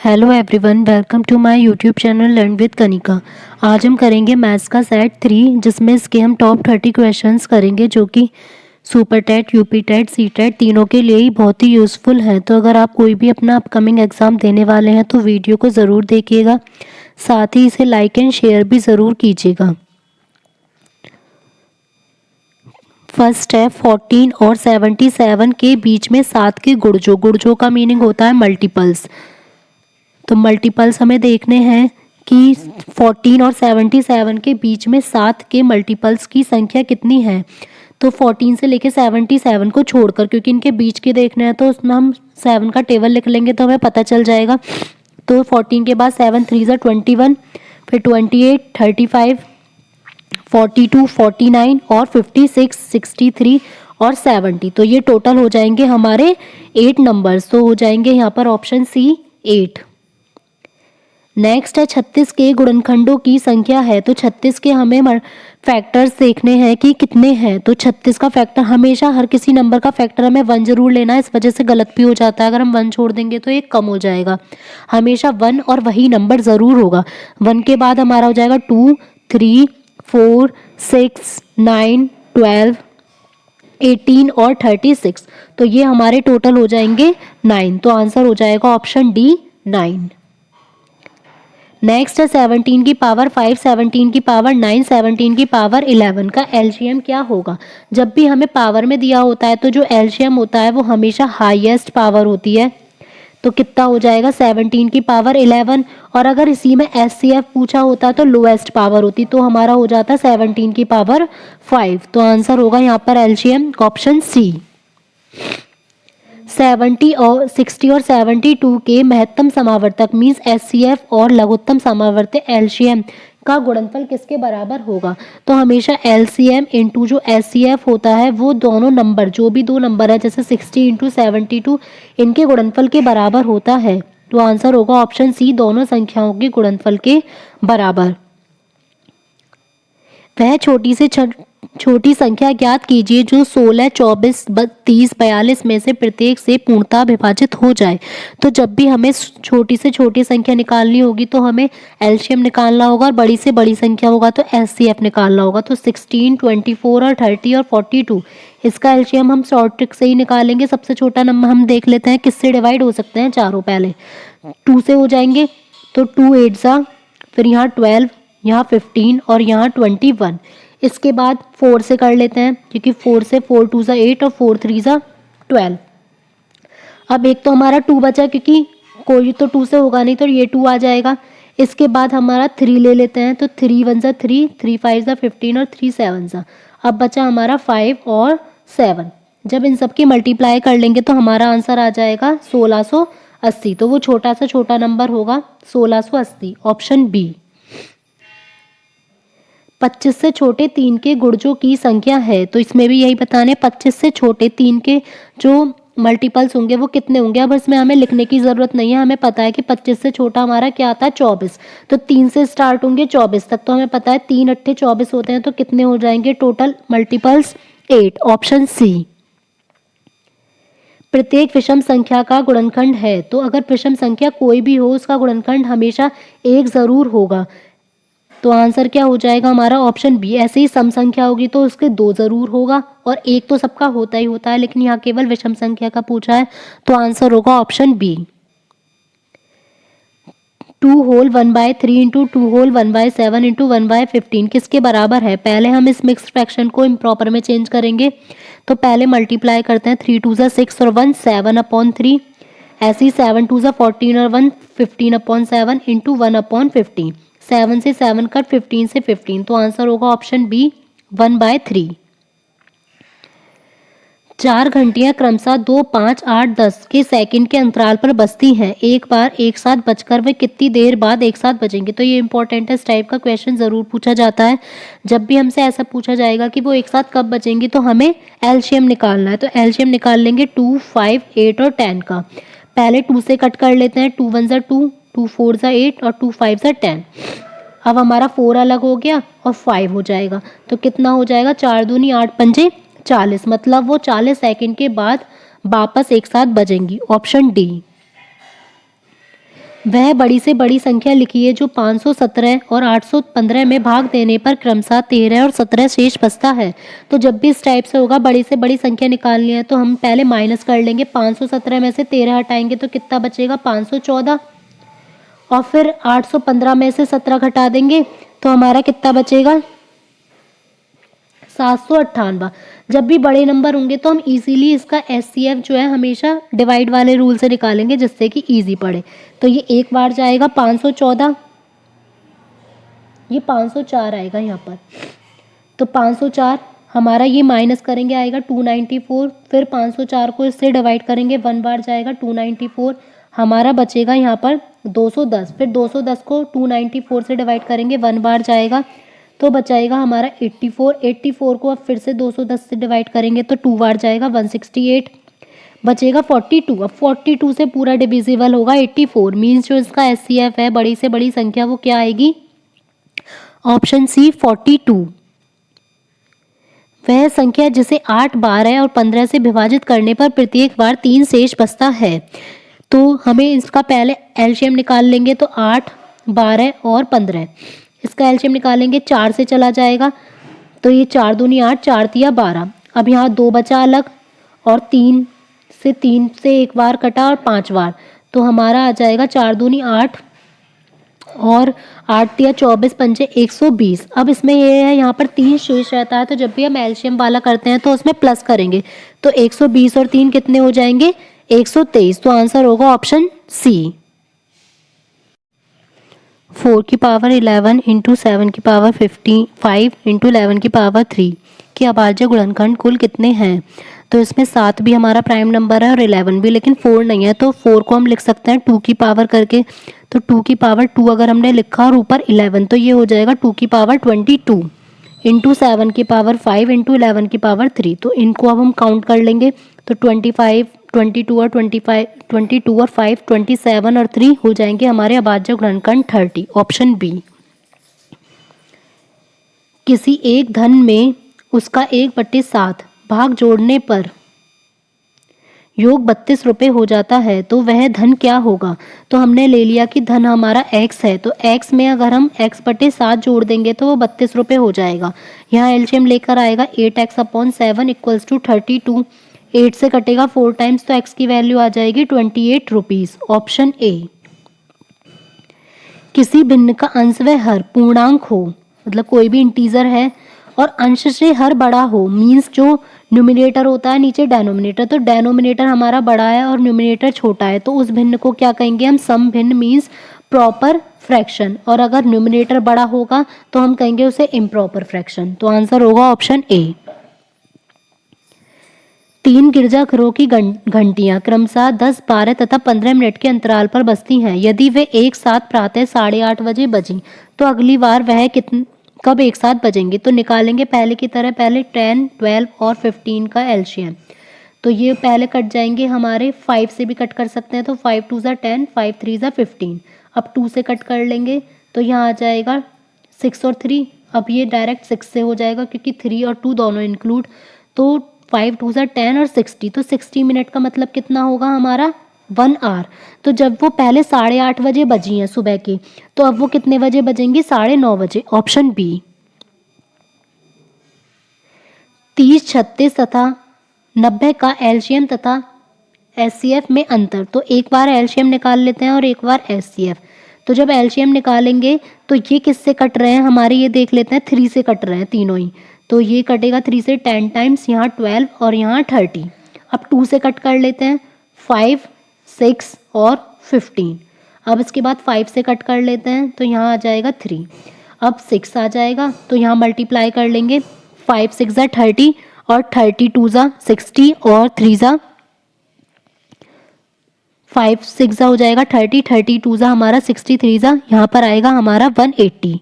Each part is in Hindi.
Hello everyone, welcome to my YouTube channel learn with Kanika. आज हम करेंगे मैथ्स का सेट 3, जिसमें इसके हम टॉप 30 क्वेश्चंस करेंगे, जो कि super TET, UP TET, C TET तीनों के लिए ही बहुत ही यूज़फुल है। तो अगर आप कोई भी अपना अपकमिंग एग्ज़ाम देने वाले हैं तो वीडियो को ज़रूर देखिएगा, साथ ही इसे लाइक एंड शेयर भी ज़रूर कीजिएगा। फर्स्ट है 14 और 77 के बीच में 7 के गुणजों। गुणजों का मीनिंग होता है मल्टीपल्स। तो मल्टीपल्स हमें देखने हैं कि 14 और 77 के बीच में 7 के मल्टीपल्स की संख्या कितनी है। तो 14 से लेके 77 को छोड़कर, क्योंकि इनके बीच के देखने हैं, तो उसमें हम 7 का टेबल लिख लेंगे तो हमें पता चल जाएगा। तो 14 के बाद 7 3 ज़ा 21, फिर 28, 35, 42, 49 और 56, 63 और 70। तो ये टोटल हो जाएंगे हमारे 8 नंबर्स। तो हो जाएंगे यहाँ पर ऑप्शन सी 8। नेक्स्ट है 36 के गुणनखंडों की संख्या है। तो 36 के हमें फैक्टर्स देखने हैं कि कितने हैं। तो 36 का फैक्टर, हमेशा हर किसी नंबर का फैक्टर हमें 1 जरूर लेना है, इस वजह से गलत भी हो जाता है। अगर हम 1 छोड़ देंगे तो एक कम हो जाएगा। हमेशा 1 और वही नंबर ज़रूर होगा। 1 के बाद हमारा हो जाएगा 2, 3, 4, 6, 9, 12, 18 और 36। तो ये हमारे टोटल हो जाएंगे 9। तो आंसर हो जाएगा ऑप्शन डी 9। नेक्स्ट है 17 की पावर 5, 17 की पावर 9, 17 की पावर 11 का एलसीएम क्या होगा। जब भी हमें पावर में दिया होता है तो जो एलसीएम होता है वो हमेशा हाईएस्ट पावर होती है। तो कितना हो जाएगा 17 की पावर 11। और अगर इसी में एचसीएफ पूछा होता तो लोएस्ट पावर होती, तो हमारा हो जाता 17 की पावर 5। तो आंसर होगा यहाँ पर एलसीएम ऑप्शन सी। 70 और 60 और 72 के महत्तम समावर्तक मीन्स एचसीएफ और लघुत्तम समावर्तक एलसीएम का गुणनफल किसके बराबर होगा। तो हमेशा एलसीएम इंटू जो एचसीएफ होता है वो दोनों नंबर, जो भी दो नंबर है, जैसे 60 इंटू 72, इनके गुणनफल के बराबर होता है। तो आंसर होगा ऑप्शन सी, दोनों संख्याओं के गुणनफल के बराबर। वह छोटी संख्या ज्ञात कीजिए जो 16, 24, 30, 42 में से प्रत्येक से पूर्णतः विभाजित हो जाए। तो जब भी हमें छोटी से छोटी संख्या निकालनी होगी तो हमें एलसीएम निकालना होगा, और बड़ी से बड़ी संख्या होगा तो एचसीएफ निकालना होगा। तो 16, 24 और 30 और 42, इसका एलसीएम हम शॉर्ट ट्रिक से ही निकालेंगे। सबसे छोटा नंबर हम देख लेते हैं किससे डिवाइड हो सकते हैं। चारों पहले 2 से हो जाएंगे, तो 2 8 सा, फिर यहाँ 12, यहाँ 15 और यहाँ 21। इसके बाद 4 से कर लेते हैं, क्योंकि 4 से 4 2 ज़ा 8 और 4 3 ज़ा 12। अब एक तो हमारा 2 बचा, क्योंकि कोई तो 2 से होगा नहीं, तो ये 2 आ जाएगा। इसके बाद हमारा 3 ले लेते हैं, तो 3 1 ज़ा 3, 3 5 ज़ा 15 और 3 7 ज़ा। अब बचा हमारा 5 और 7। जब इन सब की मल्टीप्लाई कर लेंगे तो हमारा आंसर आ जाएगा 1680। तो वो छोटा सा छोटा नंबर होगा 1680, ऑप्शन बी। 25 से छोटे 3 के गुणजों की संख्या है। तो इसमें भी यही बताने, 25 से छोटे 3 के जो मल्टीपल्स होंगे वो कितने होंगे। अब इसमें हमें लिखने की ज़रूरत नहीं है, हमें पता है कि 25 से छोटा हमारा क्या आता है 24। तो 3 से स्टार्ट होंगे 24 तक, तो हमें पता है 3 8 24 होते हैं। तो कितने हो जाएंगे टोटल मल्टीपल्स 8, ऑप्शन सी। प्रत्येक विषम संख्या का गुणनखंड है। तो अगर विषम संख्या कोई भी हो उसका गुणनखंड हमेशा 1 ज़रूर होगा। तो आंसर क्या हो जाएगा हमारा ऑप्शन बी। ऐसे ही सम संख्या होगी तो उसके 2 जरूर होगा, और 1 तो सबका होता ही होता है, लेकिन यहाँ केवल विषम संख्या का पूछा है। तो आंसर होगा option B. 2 whole 1/3 into 2 whole 1/7 into 1/15 किसके बराबर है। पहले हम इस मिक्स्ड फ्रैक्शन को इम्प्रॉपर में चेंज करेंगे। तो पहले मल्टीप्लाई करते हैं, 3 2 ज़ा 6 और 1 7/3। ऐसे ही 7 2 ज़ा 14 और 1 15/7 इंटू 1/15। 7 से 7 कट, 15 से 15। तो आंसर होगा ऑप्शन बी 1/3। 4 घंटियां क्रमशः 2, 5, 8, 10 के सेकंड के अंतराल पर बजती हैं। एक बार एक साथ बजकर वे कितनी देर बाद एक साथ बजेंगे। तो ये इंपॉर्टेंट है, इस टाइप का क्वेश्चन ज़रूर पूछा जाता है। जब भी हमसे ऐसा पूछा जाएगा कि वो एक साथ कब बजेंगी, तो हमें एलसीएम निकालना है। तो एलसीएम निकाल लेंगे 2, 5, 8 और 10 का। पहले 2 से कट कर लेते हैं, 2 1 ज़ा 2, 2 4 ज़ा 8 और 2 5 ज़ा 10। अब हमारा 4 अलग हो गया और 5 हो जाएगा। तो कितना हो जाएगा, 4 दूनी 8 पंजे 40, मतलब वो 40 सेकंड के बाद वापस एक साथ बजेंगी, ऑप्शन डी। वह बड़ी से बड़ी संख्या लिखिए जो 517 और 815 में भाग देने पर क्रमशः 13 और 17 शेष बचता है। तो जब भी इस टाइप से होगा, बड़ी से बड़ी संख्या निकालनी है तो हम पहले माइनस कर लेंगे। 517 में से 13 हटाएंगे तो कितना बचेगा, 514। और फिर 815 में से 17 घटा देंगे तो हमारा कितना बचेगा, 798। जब भी बड़े नंबर होंगे तो हम इजीली इसका एचसीएफ जो है हमेशा डिवाइड वाले रूल से निकालेंगे, जिससे कि इजी पड़े। तो ये एक बार जाएगा 514, ये 504 आएगा यहाँ पर। तो 504 हमारा ये माइनस करेंगे आएगा 294, फिर 504 को इससे डिवाइड करेंगे 1 बार जाएगा 294, हमारा बचेगा यहाँ पर 210। फिर 210 को 294 से डिवाइड करेंगे 1 बार जाएगा तो बचाएगा हमारा 84। 84 को अब फिर से 210 से डिवाइड करेंगे तो 2 बार जाएगा 168, बचेगा 42। अब 42 से पूरा डिविजिबल होगा 84, मीन्स जो इसका एचसीएफ है बड़ी से बड़ी संख्या वो क्या आएगी, ऑप्शन सी 42। वह संख्या जिसे 8, 12 और 15 से विभाजित करने पर प्रत्येक बार 3 शेष बचता है। तो हमें इसका पहले एलसीएम निकाल लेंगे। तो 8, 12 और 15, इसका एलसीएम निकालेंगे, 4 से चला जाएगा तो ये 4 दूनी 8, 4 तिया 12। अब यहाँ 2 बचा अलग और 3 से एक बार कटा और 5 बार, तो हमारा आ जाएगा 4 दूनी 8 और 8 तिया 24, पंचे 120। अब इसमें ये है यहाँ पर 3 शेष रहता है, तो जब भी हम एलसीएम वाला करते हैं तो उसमें प्लस करेंगे। तो 120 और 3 कितने हो जाएंगे, 123। तो आंसर होगा ऑप्शन सी। 4 की पावर 11 इंटू 7 की पावर 55 इंटू 11 की पावर 3 के अभाज्य गुणनखंड कुल कितने हैं। तो इसमें 7 भी हमारा प्राइम नंबर है और 11 भी, लेकिन 4 नहीं है। तो 4 को हम लिख सकते हैं 2 की पावर करके। तो 2 की पावर 2 अगर हमने लिखा और ऊपर 11, तो ये हो जाएगा 2 की पावर 22 इंटू 7 की पावर 5 इंटू 11 की पावर 3। तो इनको अब हम काउंट कर लेंगे। तो 25, 22 और 25, 22 और 5, 27 और 3 हो जाएंगे हमारे अभाज्य गुणनखंड 30, ऑप्शन बी। किसी एक धन में उसका 1/7 भाग जोड़ने पर योग 32 रुपये हो जाता है, तो वह धन क्या होगा। तो हमने ले लिया कि धन हमारा x है, तो x में अगर हम x/7 जोड़ देंगे तो वो 32 रुपये हो जाएगा। यहाँ एलसीएम लेकर आएगा 8x/7 इक्वल्स टू 32। 8 से कटेगा 4 टाइम्स, तो x की वैल्यू आ जाएगी 28 रुपीज़, ऑप्शन ए। किसी भिन्न का अंश व हर पूर्णांक हो, मतलब कोई भी इंटीजर है और अंश से हर बड़ा हो, मीन्स जो न्यूमिनेटर होता है नीचे डेनोमिनेटर, तो डेनोमिनेटर हमारा बड़ा है और न्यूमिनेटर छोटा है, तो उस भिन्न को क्या कहेंगे हम, सम भिन्न, मीन्स प्रॉपर फ्रैक्शन। और अगर न्यूमिनेटर बड़ा होगा तो हम कहेंगे उसे इम्प्रॉपर फ्रैक्शन। तो आंसर होगा ऑप्शन ए। 3 गिरजाघरों की घंटियां क्रमशः 10, 12 तथा 15 मिनट के अंतराल पर बजती हैं। यदि वे एक साथ प्रातः 8:30 बजे बजी तो अगली बार वह कब एक साथ बजेंगे। तो निकालेंगे पहले की तरह, पहले 10, 12 और 15 का एलसीएम। तो ये पहले कट जाएंगे हमारे, 5 से भी कट कर सकते हैं, तो 5 2 ज़ा 10, 5 3 ज़ा 15। अब 2 से कट कर लेंगे तो यहाँ आ जाएगा 6 और 3। अब ये डायरेक्ट 6 से हो जाएगा क्योंकि 3 और 2 दोनों इंक्लूड। तो 5 2 ज़ा 10 और 60, तो 60 मिनट का मतलब कितना होगा हमारा, 1 आवर। तो जब वो पहले 8:30 बजे बजी हैं सुबह की, तो अब वो कितने बजे बजेंगी, 9:30 बजे, ऑप्शन बी। 30, 36 तथा 90 का एलसीएम तथा एचसीएफ में अंतर। तो एक बार एलसीएम निकाल लेते हैं और एक बार एचसीएफ। तो जब एलसीएम निकालेंगे तो ये किससे कट रहे हैं हमारे, ये देख लेते हैं, 3 से कट रहे हैं तीनों ही। तो ये कटेगा 3 से 10 टाइम्स, यहाँ 12 और यहाँ 30। अब 2 से कट कर लेते हैं, 5, 6 और 15। अब इसके बाद 5 से कट कर लेते हैं तो यहाँ आ जाएगा 3। अब 6 आ जाएगा तो यहाँ मल्टीप्लाई कर लेंगे, 5 6 ज़ा 30 और 30 2 ज़ा 60 और 3 ज़ा 5 6 ज़ा हो जाएगा 30, 30 2 ज़ा हमारा 63 ज़ा, यहाँ पर आएगा हमारा 180।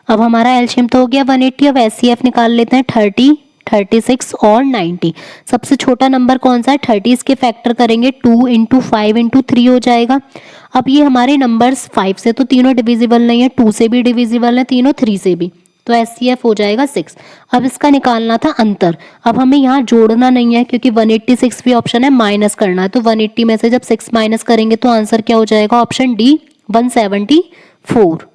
अब हमारा एलसीएम तो हो गया 180। अब एचसीएफ निकाल लेते हैं, 30, 36 और 90। सबसे छोटा नंबर कौन सा है, 30। इसके फैक्टर करेंगे 2 इंटू 5 इंटू 3 हो जाएगा। अब ये हमारे नंबर्स 5 से तो तीनों डिविजिबल नहीं है, 2 से भी डिविजिबल है तीनों, 3 से भी। तो HCF हो जाएगा 6। अब इसका निकालना था अंतर। अब हमें यहाँ जोड़ना नहीं है क्योंकि 186 भी ऑप्शन है, माइनस करना है। तो 180 में से जब 6 माइनस करेंगे तो आंसर क्या हो जाएगा? Option D 174।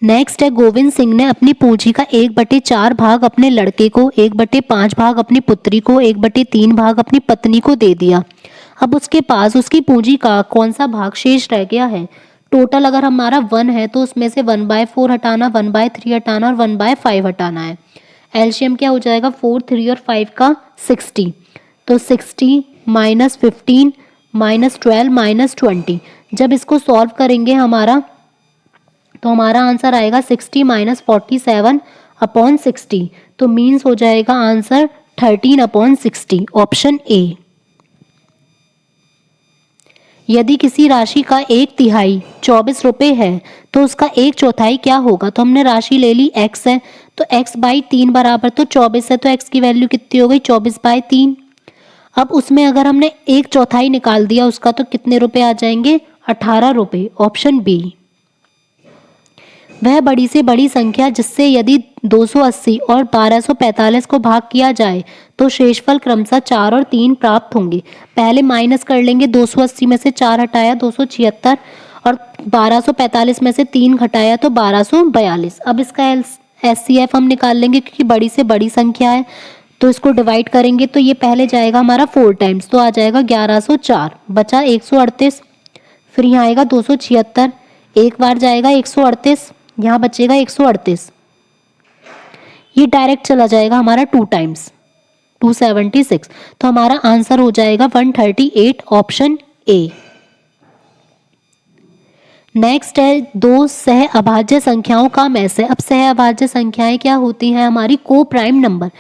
नेक्स्ट है, गोविंद सिंह ने अपनी पूंजी का 1/4 भाग अपने लड़के को, 1/5 भाग अपनी पुत्री को, 1/3 भाग अपनी पत्नी को दे दिया। अब उसके पास उसकी पूंजी का कौन सा भाग शेष रह गया है? टोटल अगर हमारा 1 है तो उसमें से 1/4 हटाना, 1/3 हटाना और 1/5 हटाना है। एलसीएम क्या हो जाएगा? 4, 3 और 5 का 60। तो 60 माइनस 15 माइनस 12 माइनस 20। जब इसको सॉल्व करेंगे तो हमारा आंसर आएगा 60 माइनस 47 अपॉन 60। तो मीन्स हो जाएगा आंसर 13/60, ऑप्शन ए। यदि किसी राशि का 1/3 24 रुपये है तो उसका 1/4 क्या होगा? तो हमने राशि ले ली x है, तो x/3 बराबर तो 24 है, तो x की वैल्यू कितनी हो गई? 24/3। अब उसमें अगर हमने 1/4 निकाल दिया उसका तो कितने रुपए आ जाएंगे? 18 रुपये, ऑप्शन बी। वह बड़ी से बड़ी संख्या जिससे यदि 280 और 1245 को भाग किया जाए तो शेषफल क्रमशः 4 और 3 प्राप्त होंगे। पहले माइनस कर लेंगे, 280 में से 4 हटाया 276 और 1245 में से 3 घटाया तो 1242। अब इसका एचसीएफ हम निकाल लेंगे क्योंकि बड़ी से बड़ी संख्या है, तो इसको डिवाइड करेंगे तो ये पहले जाएगा हमारा 4 टाइम्स, तो आ जाएगा 1104, बचा 138। फिर यहाँ आएगा 276, एक बार जाएगा 138, यहाँ बचेगा 138। ये डायरेक्ट चला जाएगा हमारा 2 टाइम्स, 276। तो हमारा आंसर हो जाएगा 138, ऑप्शन ए। नेक्स्ट है, दो सह अभाज्य संख्याओं का मैसे। अब सह अभाज्य संख्याएं क्या होती हैं? हमारी को प्राइम नंबर।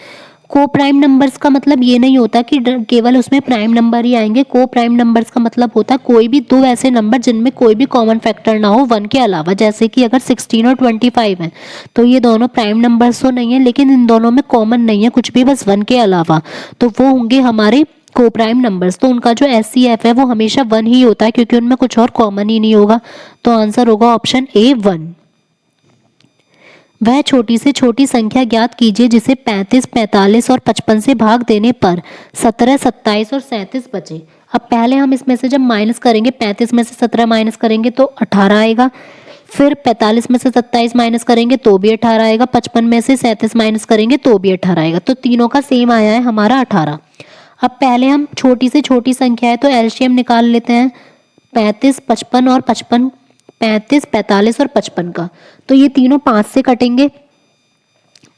को प्राइम नंबर्स का मतलब ये नहीं होता कि केवल उसमें प्राइम नंबर ही आएंगे। को प्राइम नंबर्स का मतलब होता है कोई भी दो ऐसे नंबर जिनमें कोई भी कॉमन फैक्टर ना हो 1 के अलावा। जैसे कि अगर 16 और 25 है तो ये दोनों प्राइम नंबर्स तो नहीं है, लेकिन इन दोनों में कॉमन नहीं है कुछ भी, बस 1 के अलावा, तो वो होंगे हमारे को प्राइम नंबर्स। तो उनका जो एचसीएफ है वो हमेशा 1 ही होता है क्योंकि उनमें कुछ और कॉमन ही नहीं होगा। तो आंसर होगा ऑप्शन ए 1। वह छोटी से छोटी संख्या ज्ञात कीजिए जिसे 35, 45 और 55 से भाग देने पर 17, 27 और 37 बचे। अब पहले हम इसमें से जब माइनस करेंगे, 35 में से 17 माइनस करेंगे तो 18 आएगा। फिर 45 में से 27 माइनस करेंगे तो भी 18 आएगा। 55 में से 37 माइनस करेंगे तो भी 18 आएगा। तो तीनों का सेम आया है हमारा 18। अब पहले हम छोटी से छोटी संख्या है तो एलसीएम निकाल लेते हैं 35, 55 और 55, 35, 45 और 55 का। तो ये तीनों 5 से कटेंगे,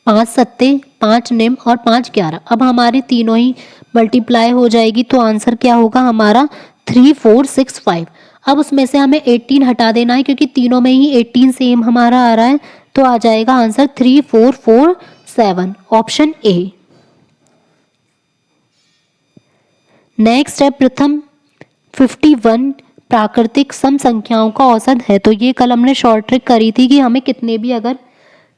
5 सत्ते 5 निम और 5 11। अब हमारी तीनों ही मल्टीप्लाई हो जाएगी तो आंसर क्या होगा हमारा 3465। अब उसमें से हमें 18 हटा देना है क्योंकि तीनों में ही 18 सेम हमारा आ रहा है, तो आ जाएगा आंसर 3447, ऑप्शन ए। नेक्स्ट है, प्रथम 51 प्राकृतिक सम संख्याओं का औसत है। तो ये कल हमने शॉर्ट ट्रिक करी थी कि हमें कितने भी अगर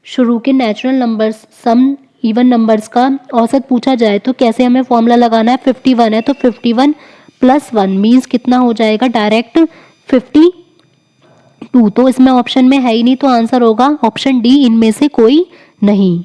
शुरू के नेचुरल नंबर्स, सम इवन नंबर्स का औसत पूछा जाए तो कैसे हमें फॉर्मूला लगाना है। 51 है तो 51 + 1 मीन्स कितना हो जाएगा? डायरेक्ट 52। तो इसमें ऑप्शन में है ही नहीं, तो आंसर होगा ऑप्शन डी, इनमें से कोई नहीं।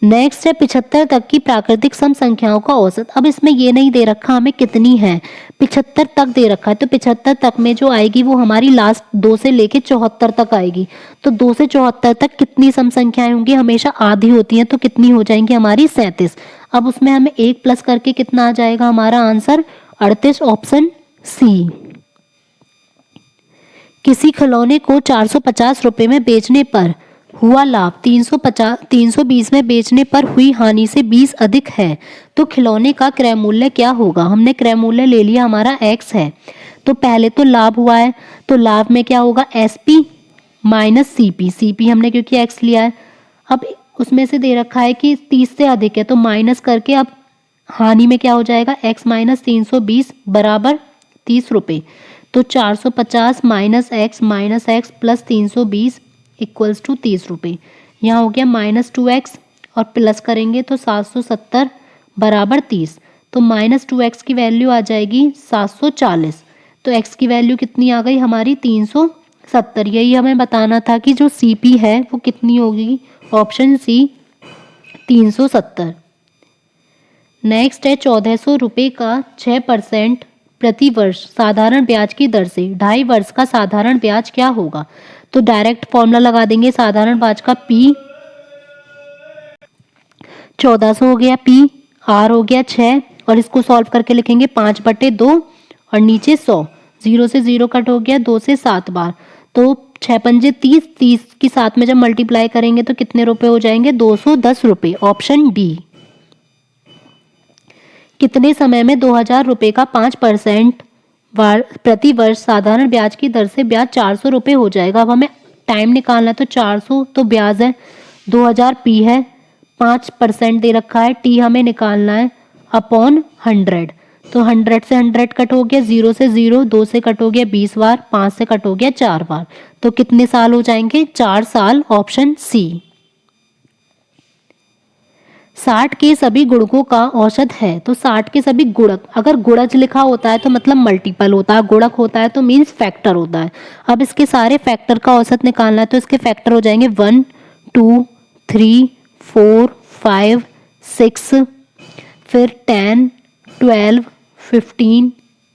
नेक्स्ट है, 75 तक की प्राकृतिक सम संख्याओं का औसत। अब इसमें ये नहीं दे रखा हमें कितनी है, 75 तक दे रखा है। तो 75 तक में जो आएगी वो हमारी लास्ट 2 से लेके 74 तक आएगी। तो 2 से 74 तक कितनी सम संख्याएं होंगी? हमेशा आधी होती हैं, तो कितनी हो जाएंगी हमारी? 37। अब उसमें हमें 1 प्लस करके कितना आ जाएगा हमारा आंसर? 38, option C. किसी खिलौने को 450 रुपये में बेचने पर हुआ लाभ 320 में बेचने पर हुई हानि से 20 अधिक है, तो खिलौने का क्रय मूल्य क्या होगा? हमने क्रय मूल्य ले लिया, हमारा x है। तो पहले तो लाभ हुआ है, तो लाभ में क्या होगा? SP minus CP। CP हमने क्योंकि x लिया है। अब उसमें से दे रखा है कि 30 से अधिक है, तो माइनस करके अब हानि में क्या हो जाएगा? x माइनस 320 बराबर 30 रुपये। तो 450 minus x plus 320 equals to 30 रुपये। यहाँ हो गया -2x और प्लस करेंगे तो 770 बराबर 30। तो -2x की वैल्यू आ जाएगी 740। तो x की वैल्यू कितनी आ गई हमारी? 360। 70, यही हमें बताना था कि जो CP है वो कितनी होगी, ऑप्शन सी 370। नेक्स्ट है 1400 रुपये का 6% प्रति वर्ष साधारण ब्याज की दर से 2.5 वर्ष का साधारण ब्याज क्या होगा। तो डायरेक्ट फॉर्मूला लगा देंगे साधारण ब्याज का, P 1400 हो गया, P R हो गया 6, और इसको सॉल्व करके लिखेंगे 5/2 और नीचे 100, 0 से 0 कट हो गया, 2 से 7 बार, तो 6 पंजे 30, 30 की 7 में जब मल्टीप्लाई करेंगे तो कितने रुपए हो जाएंगे, 210 रुपये, ऑप्शन डी। कितने समय में 2000 रुपये का 5% प्रति वर्ष साधारण ब्याज की दर से ब्याज 400 रुपये हो जाएगा। अब हमें टाइम निकालना है, तो 400 तो ब्याज है, 2000 P है, 5% दे रखा है, T हमें निकालना है अपॉन 100, तो 100 से 100 कट हो गया, 0 से 0, 2 से कट हो गया 20 बार, 5 से कट हो गया 4 बार, तो कितने साल हो जाएंगे, 4 साल, ऑप्शन सी। 60 के सभी गुणकों का औसत है, तो 60 के सभी गुणक, अगर गुणज लिखा होता है तो मतलब मल्टीपल होता है, गुणक होता है तो मीन्स फैक्टर होता है। अब इसके सारे फैक्टर का औसत निकालना है, तो इसके फैक्टर हो जाएंगे 1, 2, 3, 4, 5, 6, फिर 10, 12, 15,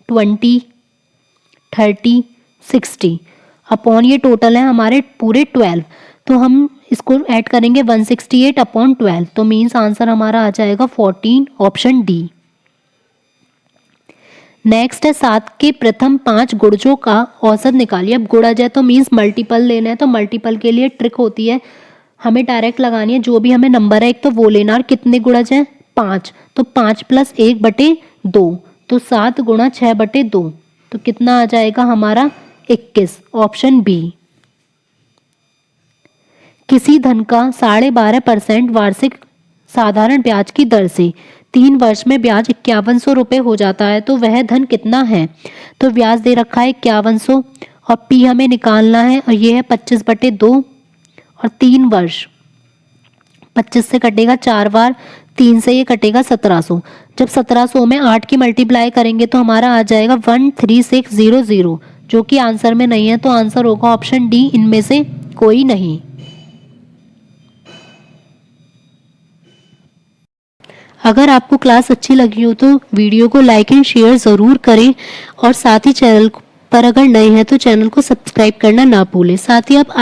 20, 30, 60 अपॉन ये टोटल है हमारे पूरे 12, तो हम इसको ऐड करेंगे 168 अपॉन 12, तो मीन्स आंसर हमारा आ जाएगा 14, ऑप्शन डी। नेक्स्ट है 7 के प्रथम 5 गुणजों का औसत निकालिए। अब गुणज है तो मीन्स मल्टीपल लेना है, तो मल्टीपल के लिए ट्रिक होती है, हमें डायरेक्ट लगानी है, जो भी हमें नंबर है एक तो वो लेना, और कितने गुणज हैं 5, तो 5 + 1/2, तो 7 × 6/2, तो कितना आ जाएगा हमारा 21, ऑप्शन बी। किसी धन का 12.5% वार्षिक साधारण ब्याज की दर से 3 वर्ष में ब्याज 5100 रुपये हो जाता है, तो वह धन कितना है। तो ब्याज दे रखा है 5100 और P हमें निकालना है, और ये है 25/2 और 3 वर्ष, 25 से कटेगा 4 बार, 3 से ये कटेगा 1700, जब 1700 में 8 की मल्टीप्लाई करेंगे तो हमारा आ जाएगा 13600, जो कि आंसर में नहीं है, तो आंसर होगा ऑप्शन डी, इनमें से कोई नहीं। अगर आपको क्लास अच्छी लगी हो तो वीडियो को लाइक एंड शेयर ज़रूर करें, और साथ ही चैनल पर अगर नए हैं तो चैनल को सब्सक्राइब करना ना भूलें। साथ ही आप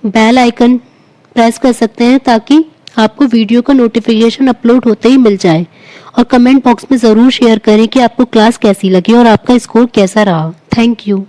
बेल आइकन प्रेस कर सकते हैं ताकि आपको वीडियो का नोटिफिकेशन अपलोड होते ही मिल जाए, और कमेंट बॉक्स में ज़रूर शेयर करें कि आपको क्लास कैसी लगी और आपका स्कोर कैसा रहा। Thank you.